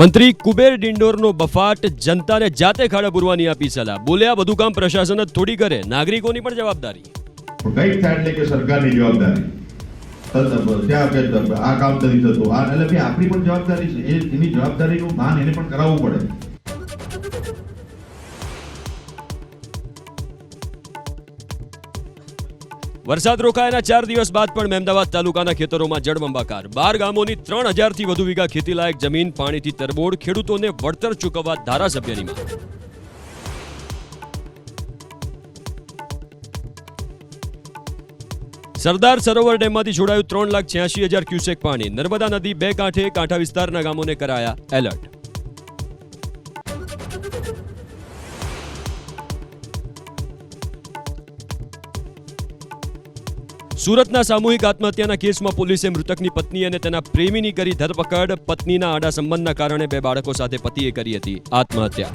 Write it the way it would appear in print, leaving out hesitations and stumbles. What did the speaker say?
મંત્રી કુબેર ડિંડોરનો બફાટ, જનતાને જાતે ખાડા પૂરવાની આપી સલાહ. બોલ્યા બધું કામ પ્રશાસન જ થોડી કરે, નાગરિકોની પણ જવાબદારી. કંઈક થાય એટલે કે સરકારની જવાબદારી ત્યાં આ કામ કરી થતું આ એટલે આપણી પણ જવાબદારી છે. એની જવાબદારીનું ભાન એને પણ કરાવવું પડે. વરસાદ રોકાયાના 4 દિવસ બાદ પણ મહેમદાવાદ તાલુકાના ખેતરોમાં જળબંબાકાર. 12 ગામોની 3000થી વધુ વીઘા ખેતીલાયક જમીન પાણીથી તરબોળ. ખેડૂતોને વળતર ચૂકવવા ધારાસભ્યની માંગ. સરદાર સરોવર ડેમમાંથી છોડાયું 3,86,000 ક્યુસેક પાણી. નર્મદા નદી 2 કાંઠે, કાંઠા વિસ્તારના ગામોને કરાયા એલર્ટ. સુરતના સામૂહિક આત્મહત્યાના કેસમાં પોલીસે મૃતકની પત્ની અને તેના પ્રેમીની કરી ધરપકડ. પત્નીના આડા સંબંધના કારણે 2 બાળકો સાથે પતિએ કરી હતી આત્મહત્યા.